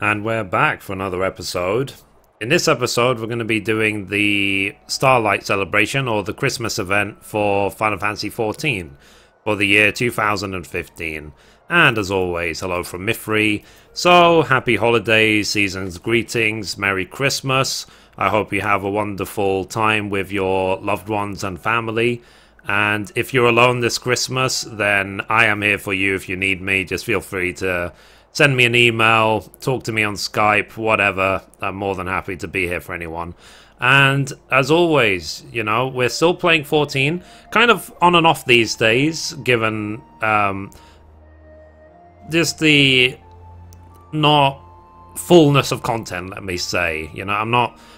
And we're back for another episode. In this episode, we're going to be doing the Starlight Celebration, or the Christmas event for Final Fantasy XIV for the year 2015. And as always, hello from Mithrie. So, happy holidays, season's greetings, Merry Christmas. I hope you have a wonderful time with your loved ones and family. And if you're alone this Christmas, then I am here for you if you need me. Just feel free to send me an email, talk to me on Skype, whatever. I'm more than happy to be here for anyone. And as always, you know, we're still playing 14, kind of on and off these days, given just the not fullness of content, let me say. You know,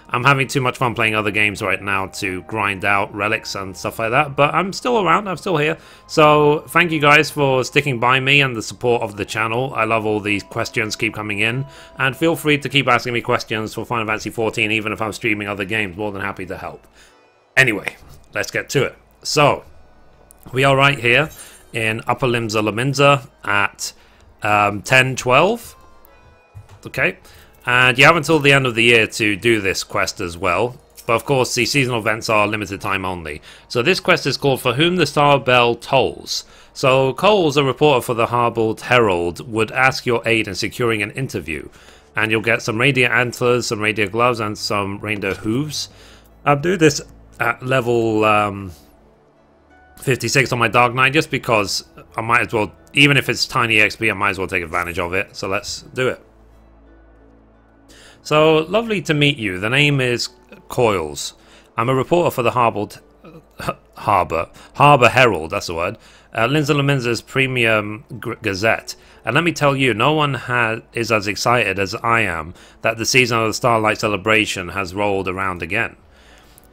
I'm having too much fun playing other games right now to grind out relics and stuff like that, but I'm still around, I'm still here. So thank you guys for sticking by me and the support of the channel. I love all these questions keep coming in, and feel free to keep asking me questions for Final Fantasy XIV even if I'm streaming other games. More than happy to help. Anyway, let's get to it. So we are right here in Upper Limsa Lominsa at 10:12. Okay, and you have until the end of the year to do this quest as well. But of course, the seasonal events are limited time only. So this quest is called For Whom the Star Bell Tolls. So Coles, a reporter for the Harbold Herald, would ask your aid in securing an interview. And you'll get some reindeer antlers, some reindeer gloves, and some reindeer hooves. I'll do this at level 56 on my Dark Knight, just because I might as well, even if it's tiny XP, I might as well take advantage of it. So let's do it. So, lovely to meet you. The name is Coils. I'm a reporter for the Harbour Herald, that's the word. Limsa Lominsa's premium gazette. And let me tell you, no one is as excited as I am that the season of the Starlight Celebration has rolled around again.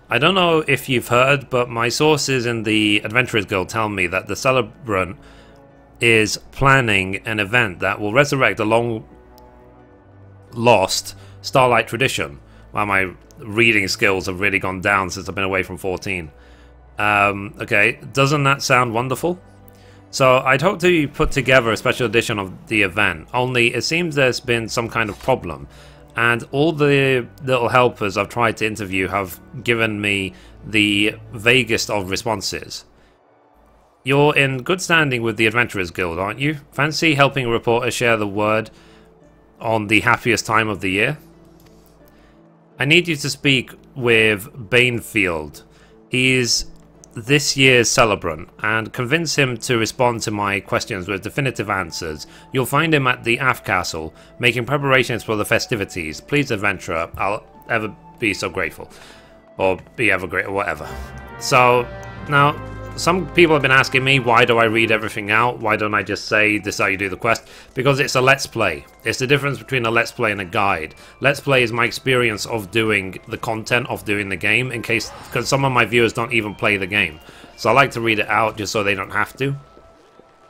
I don't know if you've heard, but my sources in the Adventurers Guild tell me that the celebrant is planning an event that will resurrect a long-lost Starlight tradition. Well, my reading skills have really gone down since I've been away from 14. Okay, doesn't that sound wonderful? So I'd hope to put together a special edition of the event, only it seems there's been some kind of problem, and all the little helpers I've tried to interview have given me the vaguest of responses. You're in good standing with the Adventurers Guild, aren't you? Fancy helping a reporter share the word on the happiest time of the year? I need you to speak with Banefield. He's this year's celebrant, and convince him to respond to my questions with definitive answers. You'll find him at the Aft Castle, making preparations for the festivities. Please, adventurer, I'll ever be so grateful. Or be ever great, or whatever. So, now, some people have been asking me, why do I read everything out? Why don't I just say, this is how you do the quest? Because it's a Let's Play. It's the difference between a Let's Play and a guide. Let's Play is my experience of doing the content of doing the game, because some of my viewers don't even play the game. So I like to read it out just so they don't have to.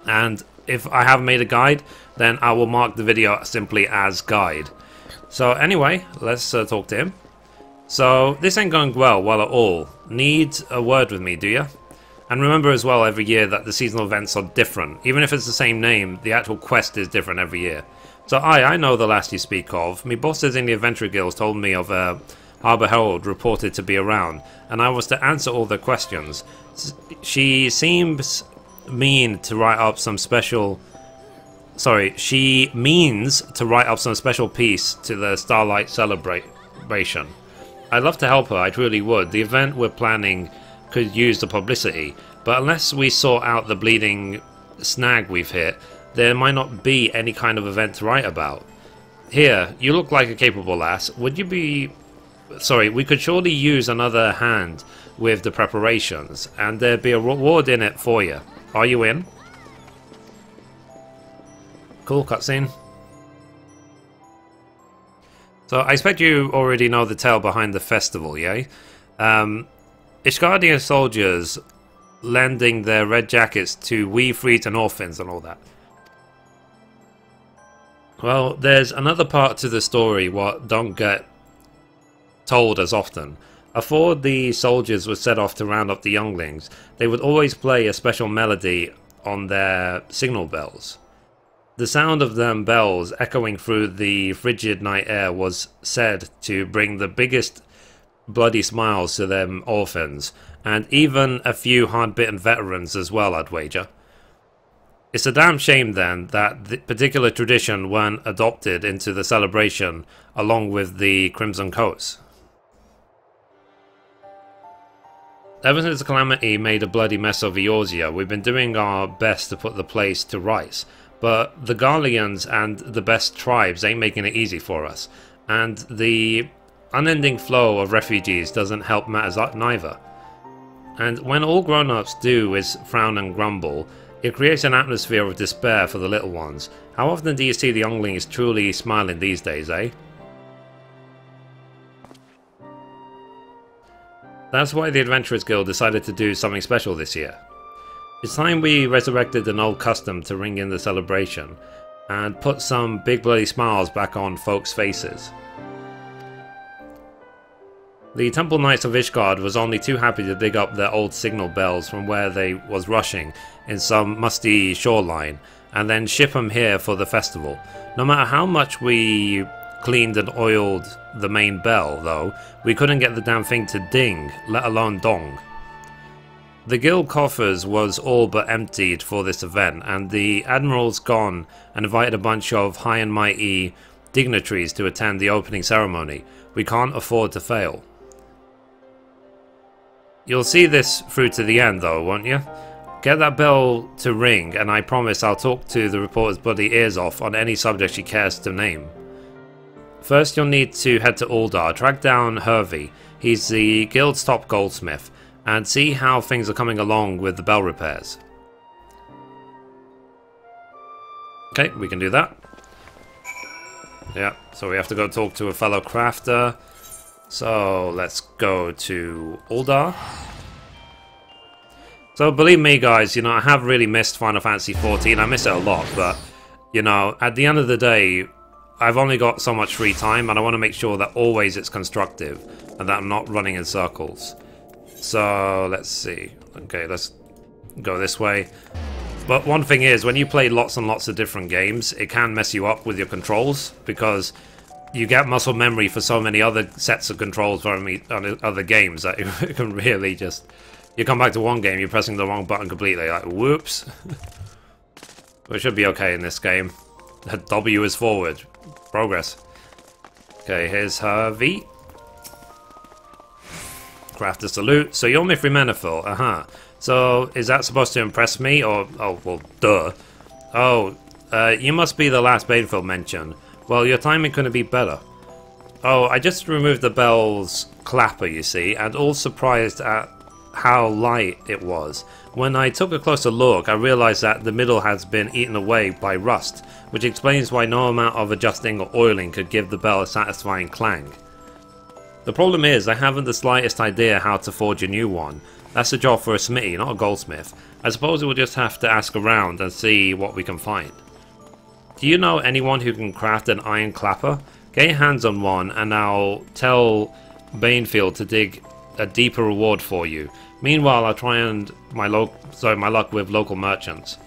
And if I have made a guide, then I will mark the video simply as guide. So anyway, let's talk to him. So, this ain't going well at all. Need a word with me, do ya? And remember as well every year that the seasonal events are different. Even if it's the same name, the actual quest is different every year. So I know the last you speak of. Me bosses in the Adventure Guilds told me of a Harbour Herald reported to be around, and I was to answer all their questions. She seems mean to write up some special... Sorry, she means to write up some special piece to the Starlight Celebration. I'd love to help her, I truly would. The event we're planning could use the publicity, but unless we sort out the bleeding snag we've hit, there might not be any kind of event to write about. Here, you look like a capable lass. Would you be... Sorry, we could surely use another hand with the preparations, and there'd be a reward in it for you. Are you in? Cool, cutscene. So, I expect you already know the tale behind the festival, yay? Ishgardian soldiers lending their red jackets to wee freed and orphans and all that. Well, there's another part to the story what don't get told as often. Afore the soldiers were set off to round up the younglings, they would always play a special melody on their signal bells. The sound of them bells echoing through the frigid night air was said to bring the biggest bloody smiles to them orphans, and even a few hard-bitten veterans as well, I'd wager. It's a damn shame then that the particular tradition weren't adopted into the celebration along with the Crimson Coats. Ever since the Calamity made a bloody mess of Eorzea, we've been doing our best to put the place to rights, but the Garleans and the best tribes ain't making it easy for us, and the unending flow of refugees doesn't help matters neither. And when all grown-ups do is frown and grumble, it creates an atmosphere of despair for the little ones. How often do you see the younglings truly smiling these days, eh? That's why the Adventurers Guild decided to do something special this year. It's time we resurrected an old custom to ring in the celebration, and put some big bloody smiles back on folks' faces. The Temple Knights of Ishgard was only too happy to dig up their old signal bells from where they was rushing in some musty shoreline, and then ship them here for the festival. No matter how much we cleaned and oiled the main bell, though, we couldn't get the damn thing to ding, let alone dong. The guild coffers was all but emptied for this event, and the Admiral's gone and invited a bunch of high and mighty dignitaries to attend the opening ceremony. We can't afford to fail. You'll see this through to the end though, won't you? Get that bell to ring, and I promise I'll talk to the reporter's bloody ears off on any subject she cares to name. First you'll need to head to Uldar, track down Hervey, he's the guild's top goldsmith, and see how things are coming along with the bell repairs. Okay, we can do that. Yeah, so we have to go talk to a fellow crafter. So let's go to Uldar. So believe me guys, you know, I have really missed Final Fantasy XIV. I miss it a lot, but you know, at the end of the day, I've only got so much free time, and I want to make sure that always it's constructive and that I'm not running in circles. So let's see. Okay, let's go this way. But one thing is, when you play lots and lots of different games, it can mess you up with your controls, because you get muscle memory for so many other sets of controls from other games that it can really just... You come back to one game, you're pressing the wrong button completely, like, whoops. But it should be okay in this game. W is forward. Progress. Okay, here's Hervey. Craft a salute. So you're Mithrie Menethil, So, is that supposed to impress me, or... Oh, well, duh. Oh, you must be the last Banfield mentioned. Well, your timing couldn't be better. Oh, I just removed the bell's clapper, you see, and all surprised at how light it was. When I took a closer look, I realized that the middle has been eaten away by rust, which explains why no amount of adjusting or oiling could give the bell a satisfying clang. The problem is, I haven't the slightest idea how to forge a new one. That's a job for a smithy, not a goldsmith. I suppose we'll just have to ask around and see what we can find. Do you know anyone who can craft an iron clapper? Get your hands on one, and I'll tell Banfield to dig a deeper reward for you. Meanwhile, I'll try and my luck with local merchants.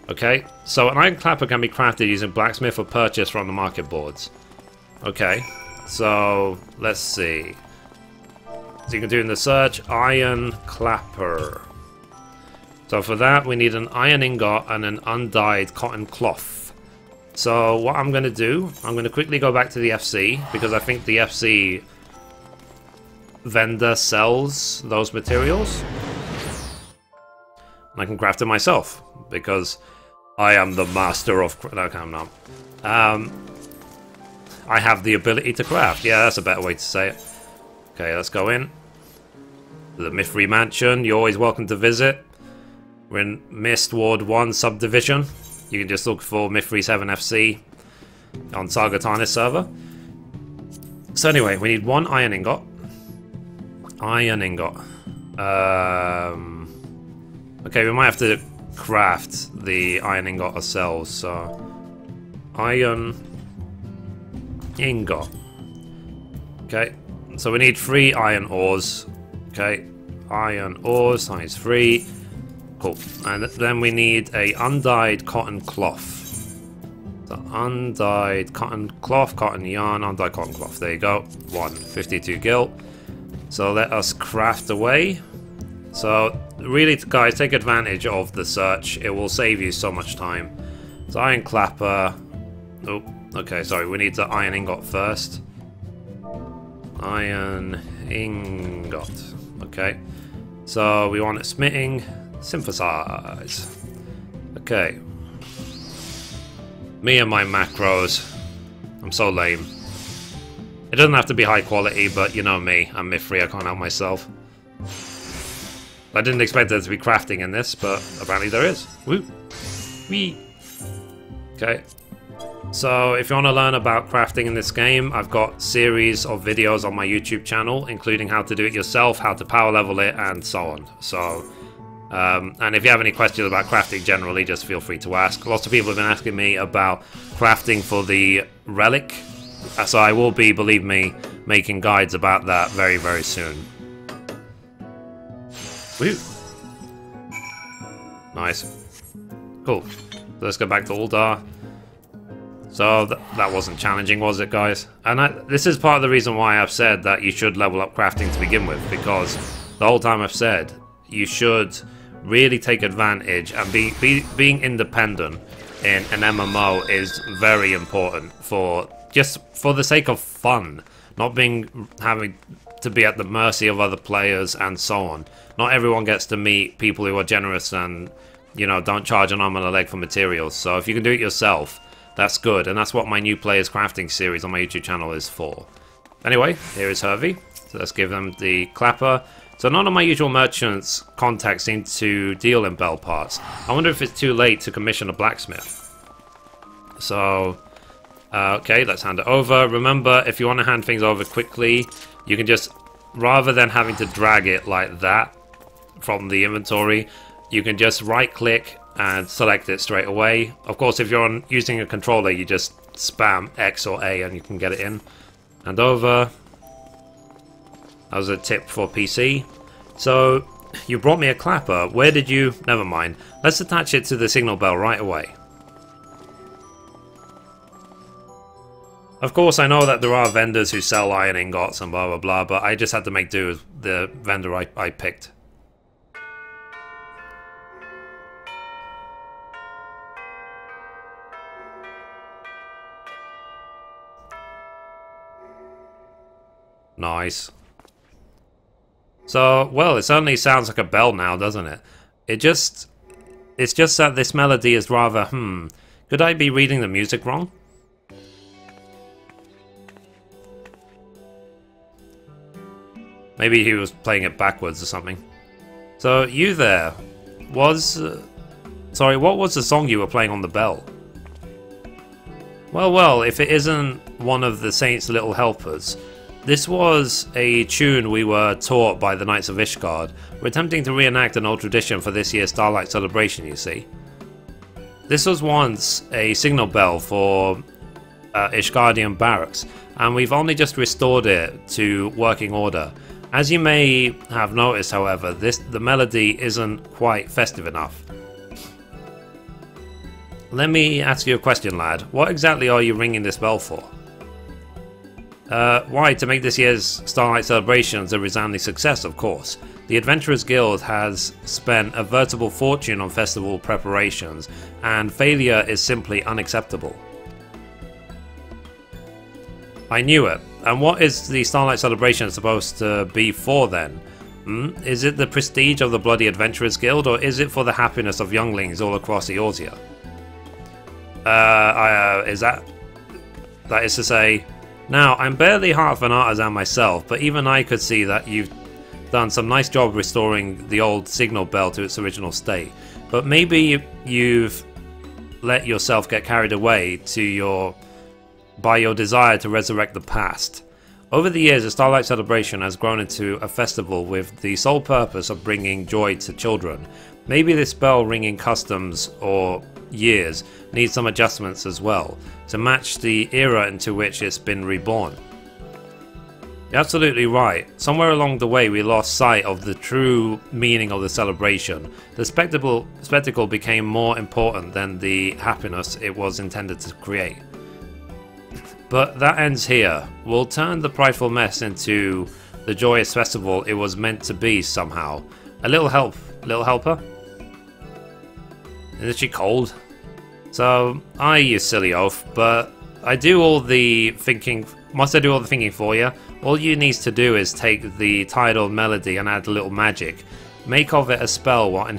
Okay, so an iron clapper can be crafted using blacksmith or purchase from the market boards. Okay, so let's see. So you can do in the search, iron clapper. So for that, we need an iron ingot and an undyed cotton cloth. So what I'm going to do, I'm going to quickly go back to the FC, because I think the FC vendor sells those materials. And I can craft it myself, because I am the master of... No, I'm not. I have the ability to craft. Yeah, that's a better way to say it. Okay, let's go in. The Mithrie Mansion, you're always welcome to visit. We're in Mist Ward 1 subdivision. You can just look for Mithrie 7 FC on Saga Tarnis server. So anyway, we need one iron ingot. Iron ingot. Okay, we might have to craft the iron ingot ourselves. So, iron ingot. Okay, so we need 3 iron ores. Okay, iron ores times 3. Cool. And then we need a undyed cotton cloth. The undyed cotton cloth, cotton yarn, undyed cotton cloth. There you go. 152 gil. So let us craft away. So really, guys, take advantage of the search. It will save you so much time. So iron clapper. Oh, okay, sorry. We need the iron ingot first. Iron ingot. Okay. So we want it smitting. Synthesize. Okay. Me and my macros. I'm so lame. It doesn't have to be high quality, but you know me. I'm Mithrie, I can't help myself. I didn't expect there to be crafting in this, but apparently there is. Woo! Wee! Okay. So, if you want to learn about crafting in this game, I've got series of videos on my YouTube channel, including how to do it yourself, how to power level it, and so on. So, and if you have any questions about crafting generally, just feel free to ask. Lots of people have been asking me about crafting for the relic. So I will be, believe me, making guides about that very, very soon. Woo! Nice. Cool. Let's go back to Uldar. So that wasn't challenging, was it, guys? And this is part of the reason why I've said that you should level up crafting to begin with, because the whole time I've said you should really take advantage, and being independent in an MMO is very important for just for the sake of fun, not having to be at the mercy of other players and so on. Not everyone gets to meet people who are generous and, you know, don't charge an arm and a leg for materials. So if you can do it yourself, that's good, and that's what my new players crafting series on my YouTube channel is for. Anyway, here is Hervey. So let's give them the clapper. So none of my usual merchants' contacts seem to deal in bell parts. I wonder if it's too late to commission a blacksmith. So, okay, let's hand it over. Remember, if you want to hand things over quickly, you can just, rather than having to drag it like that from the inventory, you can just right-click and select it straight away. Of course, if you're using a controller, you just spam X or A and you can get it in. Hand over. That was a tip for PC. So, you brought me a clapper. Where did you... Never mind. Let's attach it to the signal bell right away. Of course, I know that there are vendors who sell iron ingots and blah blah blah, but I just had to make do with the vendor I picked. Nice. So, well, it certainly sounds like a bell now, doesn't it? It's just that this melody is rather, could I be reading the music wrong? Maybe he was playing it backwards or something. So, you there, sorry, what was the song you were playing on the bell? Well, if it isn't one of the Saints' Little Helpers. This was a tune we were taught by the Knights of Ishgard. We're attempting to reenact an old tradition for this year's Starlight Celebration, you see. This was once a signal bell for Ishgardian barracks, and we've only just restored it to working order. As you may have noticed, however, the melody isn't quite festive enough. Let me ask you a question, lad. What exactly are you ringing this bell for? Why? To make this year's Starlight Celebrations a resounding success, of course. The Adventurers Guild has spent a veritable fortune on festival preparations, and failure is simply unacceptable. I knew it. And what is the Starlight Celebration supposed to be for then? Is it the prestige of the bloody Adventurers Guild, or is it for the happiness of younglings all across Eorzea? That is to say... Now, I'm barely half an artisan myself, but even I could see that you've done some nice job restoring the old signal bell to its original state. But maybe you've let yourself get carried away by your desire to resurrect the past. Over the years, the Starlight Celebration has grown into a festival with the sole purpose of bringing joy to children. Maybe this bell ringing customs or years needs some adjustments as well, to match the era into which it's been reborn. You're absolutely right. Somewhere along the way we lost sight of the true meaning of the celebration. The spectacle became more important than the happiness it was intended to create. But that ends here. We'll turn the prideful mess into the joyous festival it was meant to be somehow. A little help, little helper? Isn't she cold? So, you silly oaf, but I do all the thinking. Must I do all the thinking for you? All you need to do is take the title melody and add a little magic. Make of it a spell what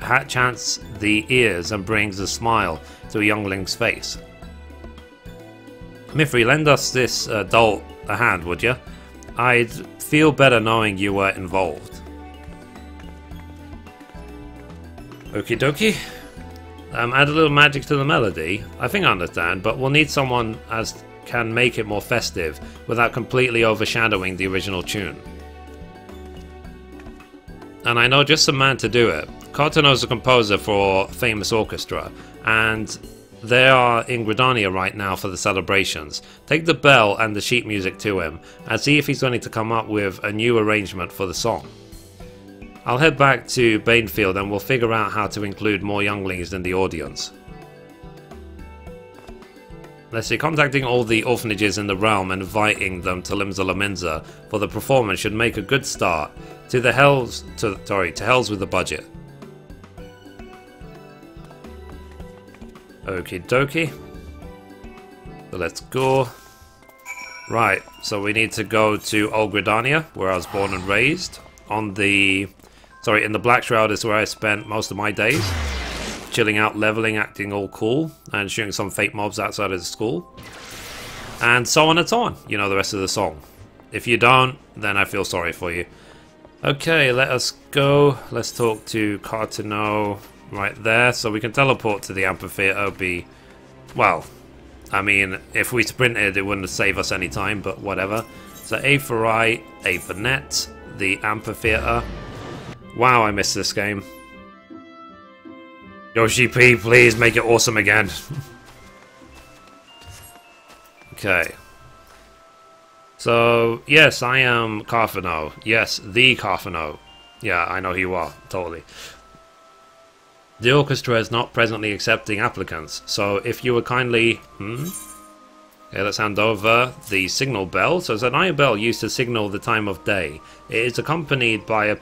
enchants the ears and brings a smile to a youngling's face. Mithrie, lend us this doll a hand, would you? I'd feel better knowing you were involved. Okie dokie. Add a little magic to the melody. I think I understand, but we'll need someone as can make it more festive without completely overshadowing the original tune. And I know just the man to do it. Cartono's a composer for famous orchestra, and they are in Gridania right now for the celebrations. Take the bell and the sheet music to him and see if he's going to come up with a new arrangement for the song. I'll head back to Banefield and we'll figure out how to include more younglings in the audience. Let's see, contacting all the orphanages in the realm and inviting them to Limsa Lominsa for the performance should make a good start. To hells with the budget. Okie dokie. So let's go. Right, so we need to go to Old Gridania, where I was born and raised. In the Black Shroud is where I spent most of my days. Chilling out, leveling, acting all cool, and shooting some fake mobs outside of the school. And so on and so on. You know the rest of the song. If you don't, then I feel sorry for you. Okay, let us go. Let's talk to Cartono right there. So we can teleport to the amphitheater. Well, I mean, if we sprinted, it wouldn't save us any time, but whatever. So A for I, A for net, the amphitheater. Wow, I missed this game. Yoshi P, please make it awesome again. Okay. So, yes, I am Carfano. Yes, the Carfano. Yeah, I know who you are, totally. The orchestra is not presently accepting applicants, so if you would kindly... Okay, let's hand over the signal bell. So it's an iron bell used to signal the time of day. It is accompanied by a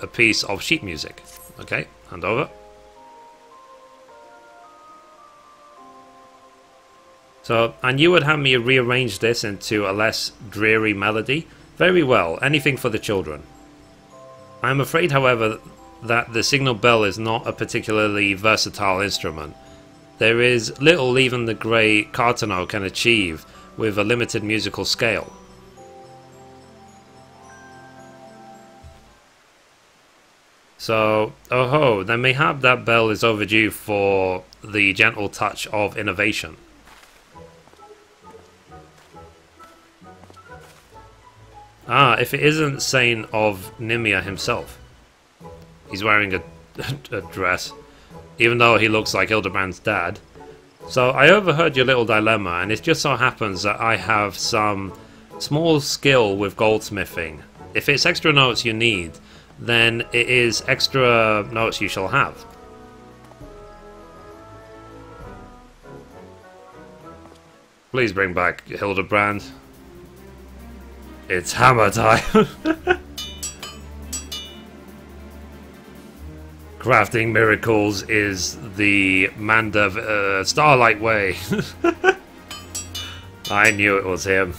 piece of sheet music. Okay, hand over. So, and you would have me rearrange this into a less dreary melody? Very well, anything for the children. I am afraid, however, that the signal bell is not a particularly versatile instrument. There is little even the great Cartono can achieve with a limited musical scale. So, oh ho, then mayhap that bell is overdue for the gentle touch of innovation. Ah, if it isn't Saint of Nimia himself. He's wearing a dress, even though he looks like Hildebrand's dad. So I overheard your little dilemma, and it just so happens that I have some small skill with goldsmithing. If it's extra notes you need, then it is extra notes you shall have. Please bring back Hildebrand. It's hammer time! Crafting miracles is the Mandav Starlight way. I knew it was him.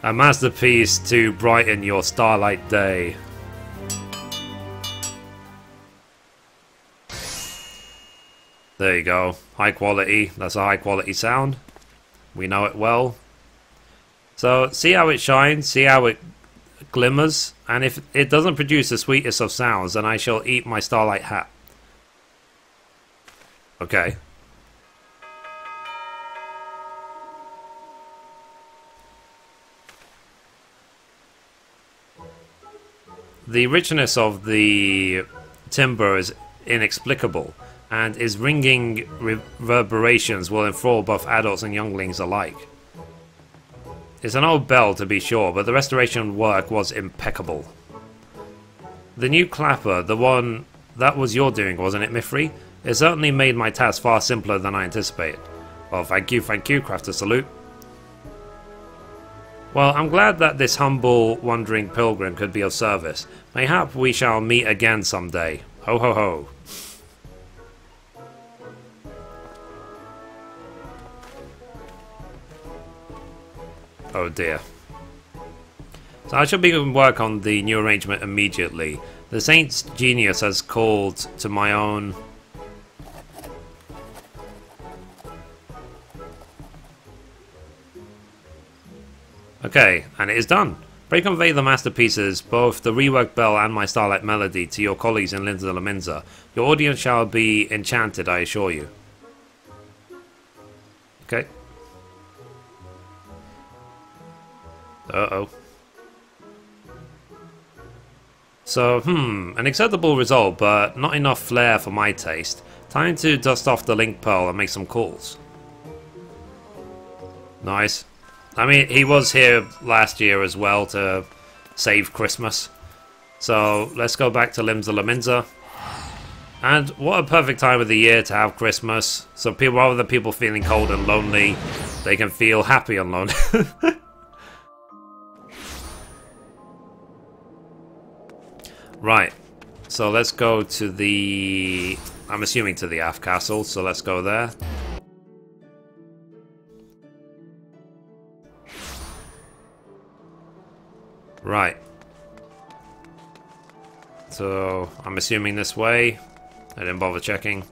A masterpiece to brighten your starlight day. There you go. High quality. That's a high quality sound. We know it well. So, see how it shines, see how it glimmers, and if it doesn't produce the sweetest of sounds, then I shall eat my starlight hat. Okay. The richness of the timbre is inexplicable, and its ringing reverberations will enthrall both adults and younglings alike. It's an old bell to be sure, but the restoration work was impeccable. The new clapper, the one that was your doing, wasn't it, Mithrie? It certainly made my task far simpler than I anticipated. Well, thank you, crafter salute. Well, I'm glad that this humble, wandering pilgrim could be of service. Mayhap we shall meet again someday. Ho ho ho. Oh dear. So I should begin work on the new arrangement immediately. The Saint's genius has called to my own... Okay, and it is done. Pray convey the masterpieces, both the reworked bell and my Starlight melody, to your colleagues in Linda La Minza. Your audience shall be enchanted, I assure you. Okay. Uh-oh. So, an acceptable result, but not enough flair for my taste. Time to dust off the link pearl and make some calls. Nice. I mean, he was here last year as well to save Christmas. So, let's go back to Linda La Minza. And what a perfect time of the year to have Christmas. So, people, rather than people feeling cold and lonely, they can feel happy and lonely. Right. So, let's go to the... I'm assuming to the Aft Castle, so let's go there. Right. So, I'm assuming this way. I didn't bother checking.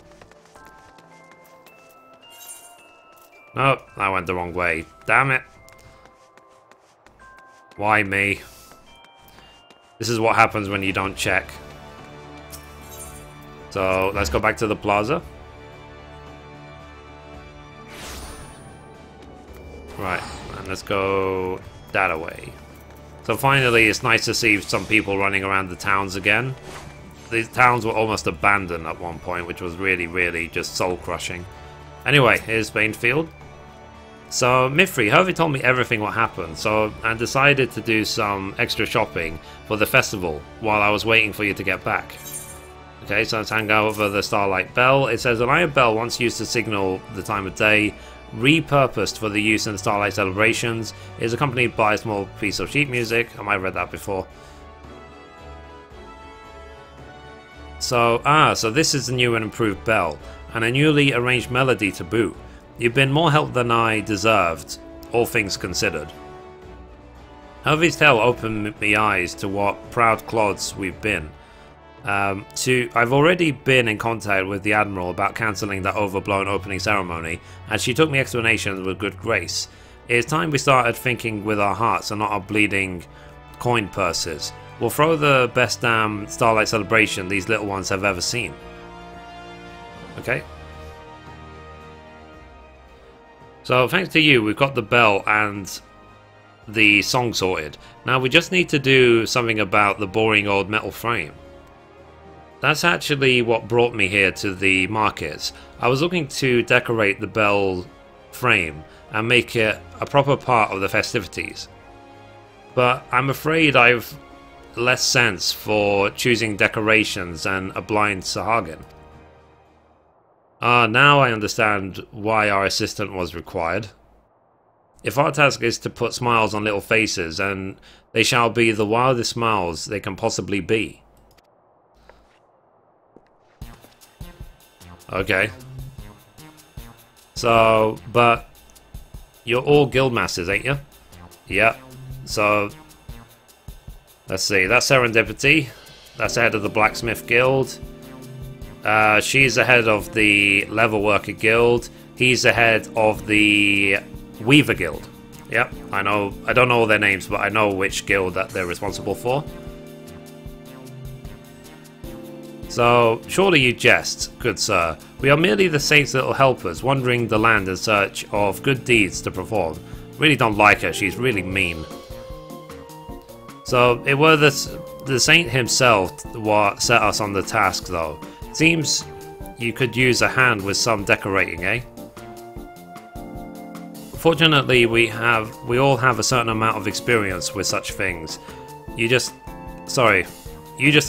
Nope, I went the wrong way. Damn it. Why me? This is what happens when you don't check. So, let's go back to the plaza. Right, and let's go that way. So finally, it's nice to see some people running around the towns again. These towns were almost abandoned at one point, which was really, really just soul-crushing. Anyway, here's Banefield. So, Mithrie, Hervey told me everything what happened, so I decided to do some extra shopping for the festival while I was waiting for you to get back. Okay, so let's hang over the Starlight Bell. It says, an iron bell once used to signal the time of day, repurposed for the use in the Starlight Celebrations, is accompanied by a small piece of sheet music. I might have read that before. So, so this is the new and improved bell, and a newly arranged melody to boot. You've been more help than I deserved, all things considered. Hervey's tale opened me eyes to what proud clods we've been. I've already been in contact with the Admiral about cancelling that overblown opening ceremony, and she took me explanations with good grace. It is time we started thinking with our hearts and not our bleeding coin purses. We'll throw the best damn Starlight Celebration these little ones have ever seen. Okay. So thanks to you, we've got the bell and the song sorted. Now we just need to do something about the boring old metal frame. That's actually what brought me here to the markets. I was looking to decorate the bell frame and make it a proper part of the festivities. But I'm afraid I've less sense for choosing decorations than a blind Sahagin. Now I understand why our assistant was required. If our task is to put smiles on little faces, and they shall be the wildest smiles they can possibly be. Okay. So, but you're all guildmasters, ain't you? Yep. So, let's see. That's Serendipity. That's the head of the Blacksmith Guild. She's the head of the Level Worker Guild. He's the head of the Weaver Guild. Yep, I know. I don't know all their names, but I know which guild that they're responsible for. So, surely you jest, good sir. We are merely the saint's little helpers, wandering the land in search of good deeds to perform. Really don't like her, she's really mean. So, it were the saint himself what set us on the task, though. Seems you could use a hand with some decorating, eh? Fortunately, we all have a certain amount of experience with such things. You just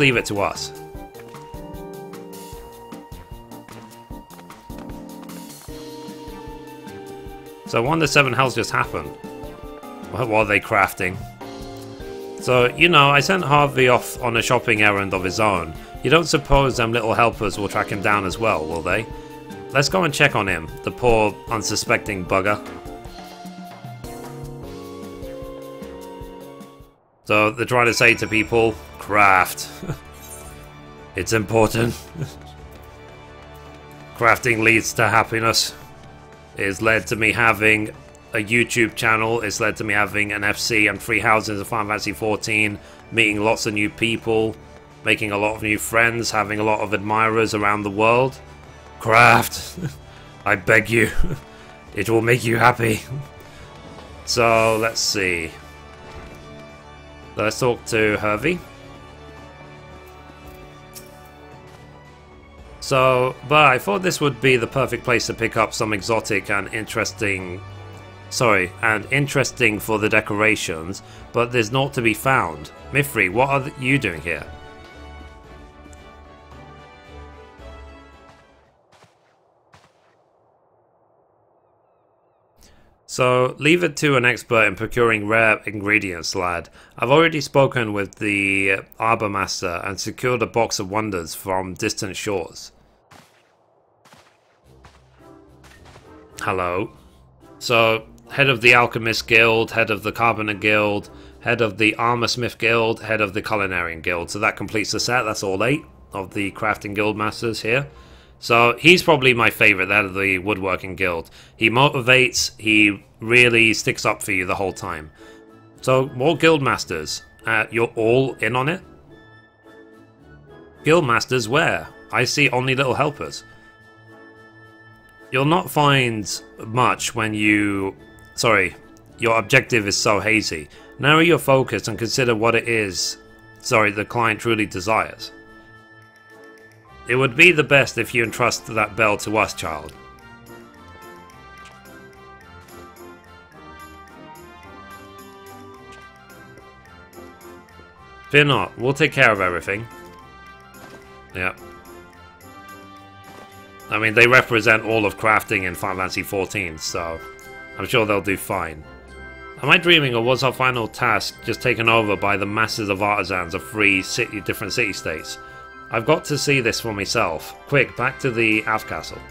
leave it to us. So 1 to 7 health just happened. What are they crafting? So, you know, I sent Harvey off on a shopping errand of his own. You don't suppose them little helpers will track him down as well, will they? Let's go and check on him, the poor, unsuspecting bugger. So, they're trying to say to people, craft. It's important. Crafting leads to happiness. It's led to me having a YouTube channel, it's led to me having an FC and 3 houses in Final Fantasy XIV, meeting lots of new people, making a lot of new friends, having a lot of admirers around the world. Craft! I beg you. It will make you happy. So, let's see. Let's talk to Hervey. So, but I thought this would be the perfect place to pick up some exotic and interesting... interesting for the decorations, but there's naught to be found. Mithrie, what are you doing here? So, leave it to an expert in procuring rare ingredients, lad. I've already spoken with the Arbor Master and secured a box of wonders from distant shores. Hello. So, head of the Alchemist Guild, head of the Carpenter Guild, head of the Armorsmith Guild, head of the Culinarian Guild. So that completes the set. That's all 8 of the Crafting Guild Masters here. So he's probably my favourite, that of the Woodworking Guild. He motivates, he really sticks up for you the whole time. So, more Guild Masters. You're all in on it? Guild Masters where? I see only little helpers. You'll not find much when you... Sorry, your objective is so hazy. Narrow your focus and consider what it is, the client truly desires. It would be the best if you entrust that bell to us, child. Fear not, we'll take care of everything. Yeah. I mean, they represent all of crafting in Final Fantasy XIV, so I'm sure they'll do fine. Am I dreaming, or was our final task just taken over by the masses of artisans of 3 different city-states? I've got to see this for myself. Quick, back to the Alf Castle.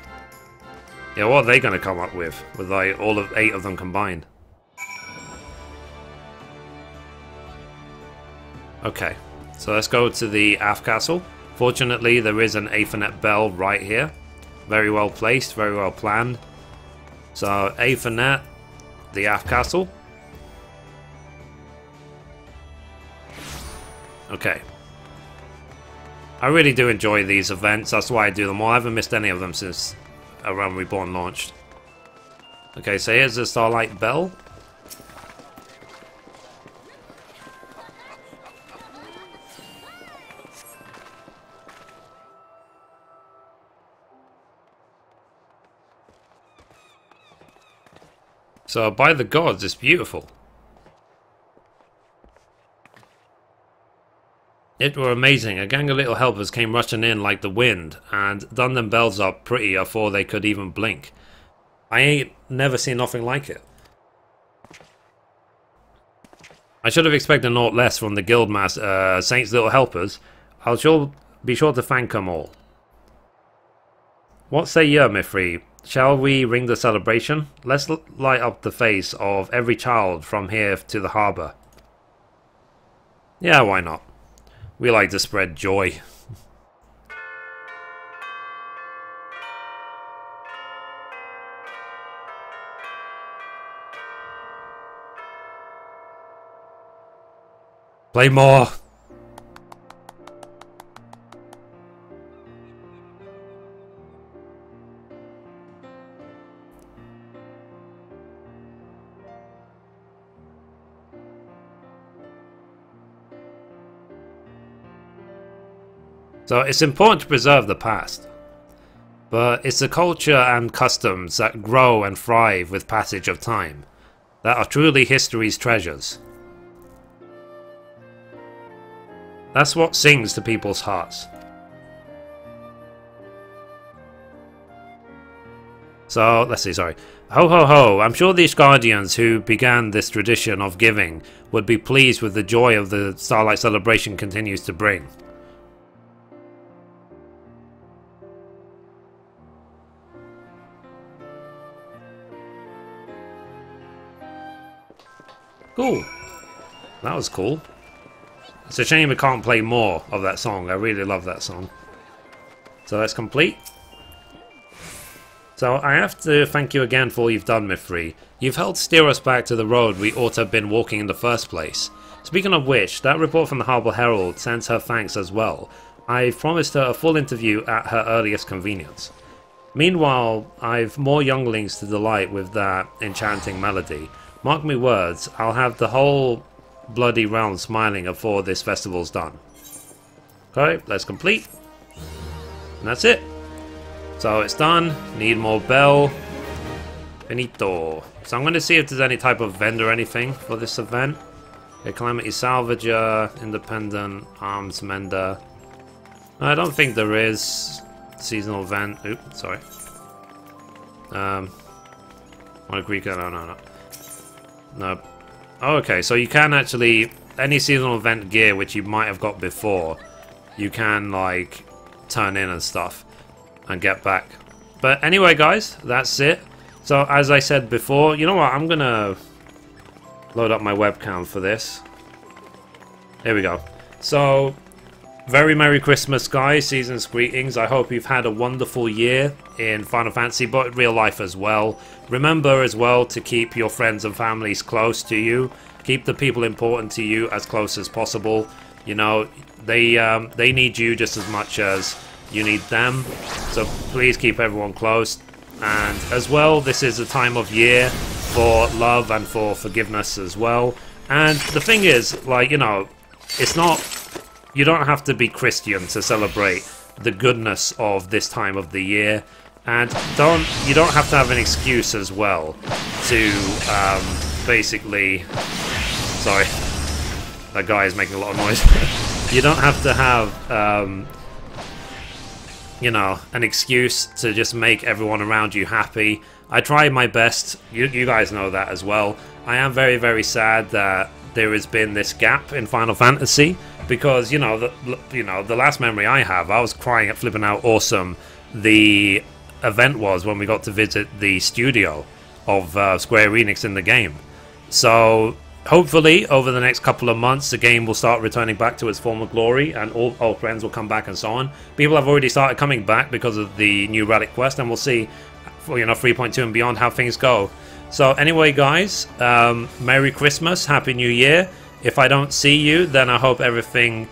Yeah, what are they going to come up with like all of 8 of them combined? Okay, so let's go to the Alf Castle. Fortunately, there is an Aethernet bell right here. Very well placed, very well planned. So, Aethernet, the Alf Castle. Okay. I really do enjoy these events, that's why I do them all. I haven't missed any of them since Realm Reborn launched. Okay, so here's the Starlight Bell. So, by the gods, it's beautiful. It were amazing. A gang of little helpers came rushing in like the wind and done them bells up pretty afore they could even blink. I ain't never seen nothing like it. I should have expected naught less from the guild master, Saints Little Helpers. I'll be sure to thank them all. What say ye, Mithrie? Shall we ring the celebration? Let's light up the face of every child from here to the harbour. Yeah, why not? We like to spread joy. Play more! So it's important to preserve the past. but it's the culture and customs that grow and thrive with passage of time, that are truly history's treasures. That's what sings to people's hearts. So, let's see, sorry. Ho ho ho, I'm sure these guardians who began this tradition of giving would be pleased with the joy of the Starlight Celebration continues to bring. Cool. That was cool. It's a shame we can't play more of that song. I really love that song. So that's complete. So I have to thank you again for all you've done, Mithrie. You've helped steer us back to the road we ought to have been walking in the first place. Speaking of which, that report from the Harbour Herald sends her thanks as well. I've promised her a full interview at her earliest convenience. Meanwhile, I've more younglings to delight with that enchanting melody. Mark me words, I'll have the whole bloody realm smiling before this festival's done. Okay, let's complete. And that's it. So it's done. Need more bell. Finito. So I'm going to see if there's any type of vendor or anything for this event. Okay, Calamity Salvager, Independent, Arms Mender. I don't think there is. Seasonal event. Oops, sorry. On a Greek, no. No. Oh, okay, so you can actually, any seasonal event gear which you might have got before, you can like turn in and stuff and get back. But anyway guys, that's it. So as I said before, you know what, I'm gonna load up my webcam for this. Here we go. So very Merry Christmas guys, season's greetings. I hope you've had a wonderful year in Final Fantasy, but real life as well. Remember as well to keep your friends and families close to you. Keep the people important to you as close as possible. You know, they need you just as much as you need them. So please keep everyone close. And as well, this is a time of year for love and for forgiveness as well. And the thing is, like, you know, it's not... You don't have to be Christian to celebrate the goodness of this time of the year. And you don't have to have an excuse as well to basically... Sorry, that guy is making a lot of noise. You don't have to have, you know, an excuse to just make everyone around you happy. I try my best. You guys know that as well. I am very, very sad that there has been this gap in Final Fantasy because, you know, the last memory I have, I was crying at flipping out awesome the event was when we got to visit the studio of Square Enix in the game. So hopefully over the next couple of months the game will start returning back to its former glory and all old friends will come back and so on. People have already started coming back because of the new Relic quest, and we'll see for, you know, 3.2 and beyond how things go. So anyway guys, Merry Christmas, Happy New Year. If I don't see you, then I hope everything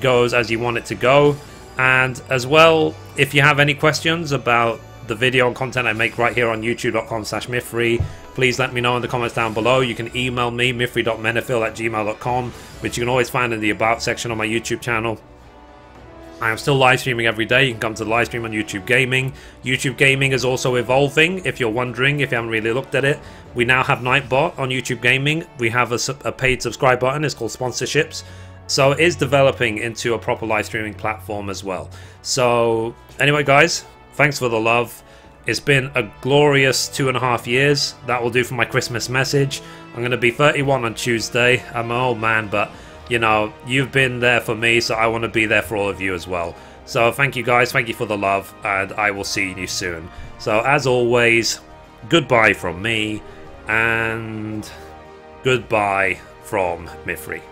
goes as you want it to go. And as well, if you have any questions about the video and content I make right here on youtube.com/Mithrie, please let me know in the comments down below. You can email me, mithrie.menifil@gmail.com, which you can always find in the About section on my YouTube channel. I am still live streaming every day. You can come to the live stream on YouTube Gaming. YouTube Gaming is also evolving, if you're wondering, if you haven't really looked at it. We now have Nightbot on YouTube Gaming. We have a paid subscribe button. It's called Sponsorships. So it is developing into a proper live streaming platform as well. So anyway guys, thanks for the love. It's been a glorious 2.5 years. That will do for my Christmas message. I'm going to be 31 on Tuesday. I'm an old man, but you know, you've been there for me, so I want to be there for all of you as well. So thank you guys, thank you for the love, and I will see you soon. So as always, goodbye from me, and goodbye from Mithrie.